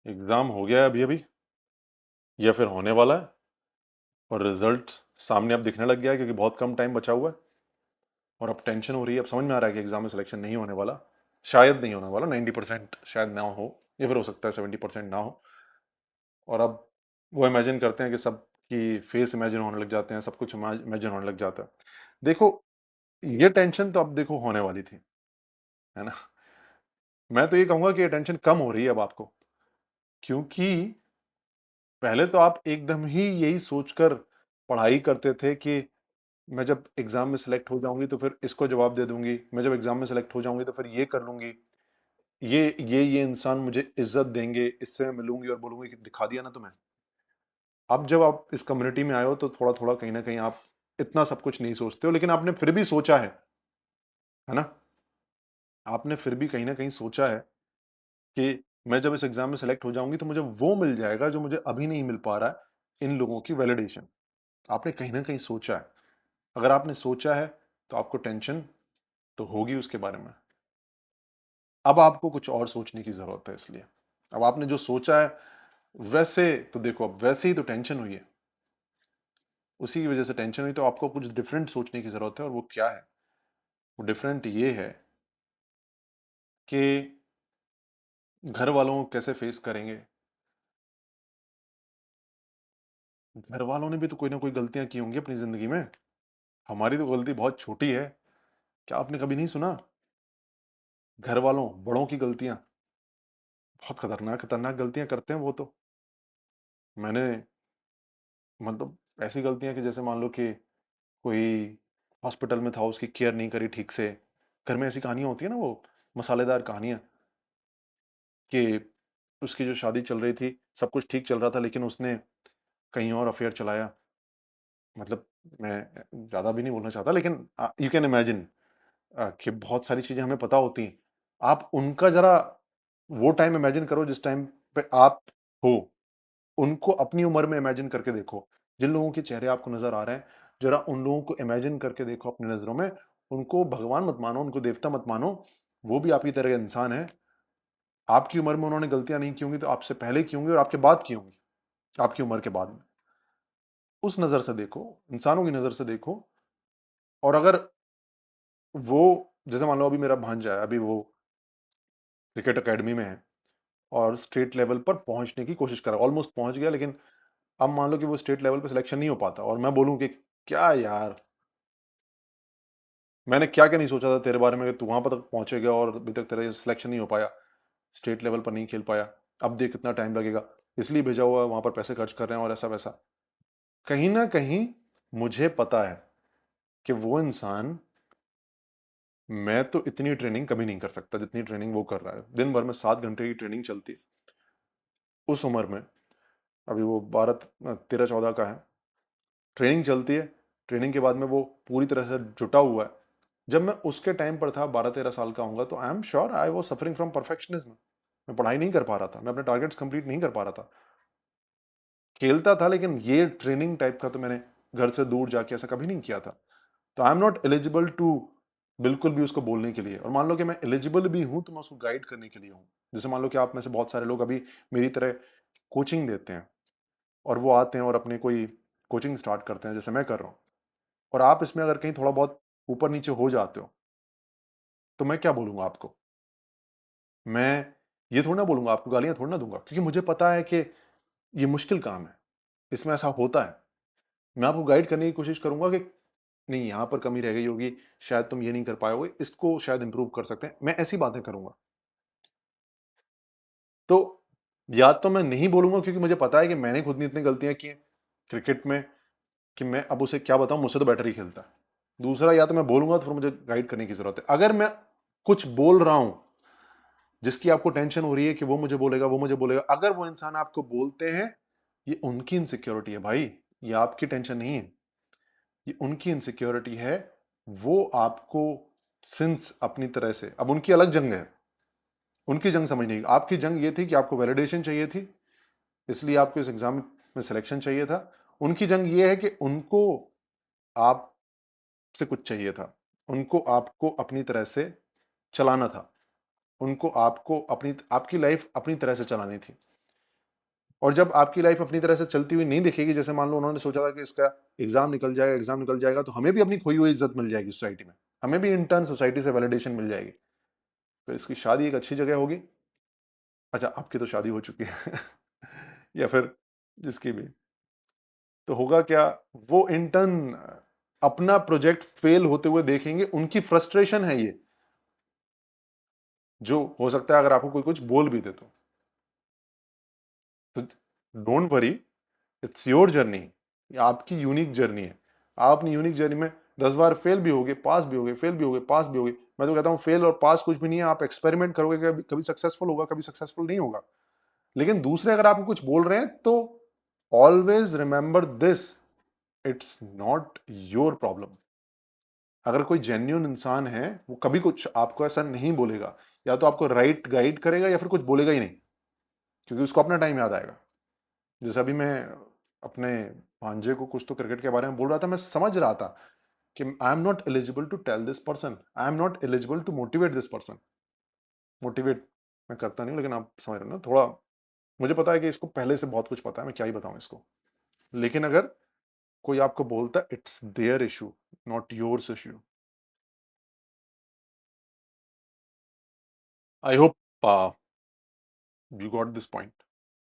Exam हो गया है अभी-अभी या फिर होने वाला है और रिज़ल्ट सामने अब दिखने लग गया है क्योंकि बहुत कम टाइम बचा हुआ है और अब टेंशन हो रही है। अब समझ में आ रहा है कि एग्ज़ाम में सिलेक्शन नहीं होने वाला, शायद नहीं होने वाला, 90% शायद ना हो या फिर हो सकता है 70% ना हो। और अब वो इमेजिन करते हैं कि सबकी फेस इमेजिन होने लग जाते हैं, सब कुछ इमेजिन होने लग जाता है। देखो, ये टेंशन तो अब देखो होने वाली थी, है ना? मैं तो ये कहूँगा कि ये टेंशन कम हो रही है अब आपको, क्योंकि पहले तो आप एकदम ही यही सोचकर पढ़ाई करते थे कि मैं जब एग्ज़ाम में सेलेक्ट हो जाऊँगी तो फिर इसको जवाब दे दूँगी, मैं जब एग्ज़ाम में सेलेक्ट हो जाऊँगी तो फिर ये कर लूँगी, ये इंसान मुझे इज़्ज़त देंगे, इससे मैं मिलूँगी और बोलूँगी कि दिखा दिया ना तुम्हें। अब जब आप इस कम्युनिटी में आए हो तो थोड़ा-थोड़ा कहीं न कहीं आप इतना सब कुछ नहीं सोचते हो, लेकिन आपने फिर भी सोचा है ना? आपने फिर भी कहीं न कहीं सोचा है कि मैं जब इस एग्ज़ाम में सेलेक्ट हो जाऊँगी तो मुझे वो मिल जाएगा जो मुझे अभी नहीं मिल पा रहा है, इन लोगों की वैलिडेशन। आपने कहीं न कहीं सोचा है। अगर आपने सोचा है तो आपको टेंशन तो होगी उसके बारे में। अब आपको कुछ और सोचने की ज़रूरत है इसलिए। अब आपने जो सोचा है वैसे तो देखो अब वैसे ही तो टेंशन हुई है। उसी की वज़ह से टेंशन हुई तो आपको कुछ डिफरेंट सोचने की ज़रूरत है और वो क्या है? वो डिफरेंट ये है कि घर वालों को कैसे फेस करेंगे? घर वालों ने भी तो कोई ना कोई गलतियाँ की होंगी अपनी ज़िंदगी में। हमारी तो गलती बहुत छोटी है। क्या आपने कभी नहीं सुना? घर वालों, बड़ों की गलतियाँ बहुत खतरनाक-खतरनाक गलतियाँ करते हैं वो तो। मैंने मतलब ऐसी गलतियाँ कि जैसे मान लो कि कोई हॉस्पिटल में था, उसकी केयर नहीं करी ठीक से। घर में ऐसी कहानियाँ होती है ना वो मसालेदार कहानियाँ कि उसकी जो शादी चल रही थी, सब कुछ ठीक चल रहा था लेकिन उसने कहीं और अफ़ेयर चलाया। मतलब मैं ज़्यादा भी नहीं बोलना चाहता लेकिन यू कैन इमेजिन कि बहुत सारी चीज़ें हमें पता होती हैं। आप उनका ज़रा वो टाइम इमेजिन करो जिस टाइम पे आप हो। उनको अपनी उम्र में इमेजिन करके देखो। जिन लोगों के चेहरे आपको नज़र आ रहे हैं, ज़रा उन लोगों को इमेजिन करके देखो अपनी नज़रों में। उनको भगवान मत मानो, उनको देवता मत मानो। वो भी आप ही तरह के इंसान हैं। आपकी उम्र में उन्होंने गलतियाँ नहीं की होंगी तो आपसे पहले की होंगी और आपके बाद की होंगी, आपकी उम्र के बाद में। उस नज़र से देखो, इंसानों की नज़र से देखो और अगर वो जैसे मान लो अभी मेरा भांजा है, अभी वो क्रिकेट अकेडमी में है और स्टेट लेवल पर पहुँचने की कोशिश कर रहा है। ऑलमोस्ट पहुँच गया लेकिन अब मान लो कि वो स्टेट लेवल पे सिलेक्शन नहीं हो पाता और मैं बोलूँ कि क्या यार, मैंने क्या-क्या नहीं सोचा था तेरे बारे में कि तू वहाँ पर तक पहुँचेगा और अभी तक तेरा सिलेक्शन नहीं हो पाया, स्टेट लेवल पर नहीं खेल पाया। अब देख कितना टाइम लगेगा, इसलिए भेजा हुआ है, वहाँ पर पैसे खर्च कर रहे हैं और ऐसा-वैसा। कहीं न कहीं मुझे पता है कि वो इंसान मैं तो इतनी ट्रेनिंग कभी नहीं कर सकता जितनी ट्रेनिंग वो कर रहा है। दिन भर में 7 घंटे की ट्रेनिंग चलती है। उस उम्र में, अभी वो 12 13-14 का है। ट्रेनिंग चलती है, ट्रेनिंग के बाद में वो पूरी तरह से जुटा हुआ है। जब मैं उसके टाइम पर था 12-13 साल का होऊँगा तो I am sure I was suffering from perfectionism. मैं पढ़ाई नहीं कर पा रहा था, मैं अपने टारगेट्स कंप्लीट नहीं कर पा रहा था। खेलता था लेकिन ये ट्रेनिंग टाइप का तो मैंने घर से दूर जाके ऐसा कभी नहीं किया था। तो I am not eligible to बिल्कुल भी उसको बोलने के लिए और मान लो कि मैं एलिजिबल भी हूँ तो मैं उसको गाइड करने के लिए हूँ। जैसे मान लो कि आप में से बहुत सारे लोग अभी मेरी तरह कोचिंग देते हैं और वो आते हैं और अपनी कोई कोचिंग स्टार्ट करते हैं जैसे मैं कर रहा हूँ। और आप इसमें अगर कहीं थोड़ा बहुत ऊपर-नीचे हो जाते हो, तो मैं क्या बोलूँगा आपको? मैं ये थोड़ी ना बोलूँगा आपको, गालियाँ थोड़ी ना दूँगा क्योंकि मुझे पता है कि ये मुश्किल काम है, इसमें ऐसा होता है। मैं आपको गाइड करने की कोशिश करूँगा कि नहीं यहाँ पर कमी रह गई होगी, शायद तुम ये नहीं कर पाए होगे, इसको शायद इम्प्रूव कर सकते हैं। मैं ऐसी बातें करूँगा। तो या तो मैं नहीं बोलूँगा क्योंकि मुझे पता है कि मैंने खुद ने इतनी गलतियाँ की हैं क्रिकेट में कि मैं अब उसे क्या बताऊँ, मुझसे तो बेटर ही खेलता है। दूसरा या तो मैं बोलूँगा तो फिर मुझे गाइड करने की ज़रूरत है। अगर मैं कुछ बोल रहा हूँ जिसकी आपको टेंशन हो रही है कि वो मुझे बोलेगा, वो मुझे बोलेगा। अगर वो इंसान आपको बोलते हैं, ये उनकी इनसिक्योरिटी है भाई, ये आपकी टेंशन नहीं है। ये उनकी इनसिक्योरिटी है, वो आपको सिंस अपनी तरह से अब उनकी अलग जंग है, उनकी जंग समझने की। आपकी जंग ये थी कि आपको वैलिडेशन चाहिए थी, इसलिए आपको इस एग्ज़ाम में सिलेक्शन चाहिए था। उनकी जंग ये है कि उनको आपसे कुछ चाहिए था। उनको आपको अपनी तरह से चलाना था। उनको आपको अपनी आपकी लाइफ़ अपनी तरह से चलानी थी। और जब आपकी लाइफ अपनी तरह से चलती हुई नहीं दिखेगी, जैसे मान लो उन्होंने सोचा था कि इसका एग्जाम निकल जाएगा तो हमें भी अपनी खोई हुई इज्जत मिल जाएगी सोसाइटी में, हमें भी इंटर्न सोसाइटी से वैलिडेशन मिल जाएगी, फिर इसकी शादी एक अच्छी जगह होगी। अच्छा, आपकी तो शादी हो चुकी है या फिर जिसकी भी, तो होगा क्या, वो इंटर्न अपना प्रोजेक्ट फेल होते हुए देखेंगे, उनकी फ्रस्ट्रेशन है ये, जो हो सकता है अगर आपको कोई कुछ बोल भी दे तो don't worry, it's your journey, आपकी यूनिक जर्नी है। आप अपनी यूनिक जर्नी में 10 बार फेल भी होगे, पास भी होगे, फेल भी होगे, पास भी होगे। मैं तो कहता हूं फेल और पास कुछ भी नहीं है, आप एक्सपेरिमेंट करोगे, कभी कभी सक्सेसफुल होगा, कभी सक्सेसफुल नहीं होगा। लेकिन दूसरे अगर आपको कुछ बोल रहे हैं तो always remember this, it's not your problem. अगर कोई जेन्युइन इंसान है, वो कभी कुछ आपको ऐसा नहीं बोलेगा, या तो आपको राइट गाइड करेगा या फिर कुछ बोलेगा ही नहीं, क्योंकि उसको अपना टाइम याद आएगा। जैसे अभी मैं अपने भांजे को कुछ तो क्रिकेट के बारे में बोल रहा था, मैं समझ रहा था कि I am not eligible to tell this person, I am not eligible to motivate this person. Motivate मैं करता नहीं, लेकिन आप समझ रहे हो ना थोड़ा, मुझे पता है कि इसको पहले से बहुत कुछ पता है, मैं क्या ही बताऊं इसको। लेकिन अगर कोई आपको बोलता है, it's there issue, not yours issue. I hope you got this point.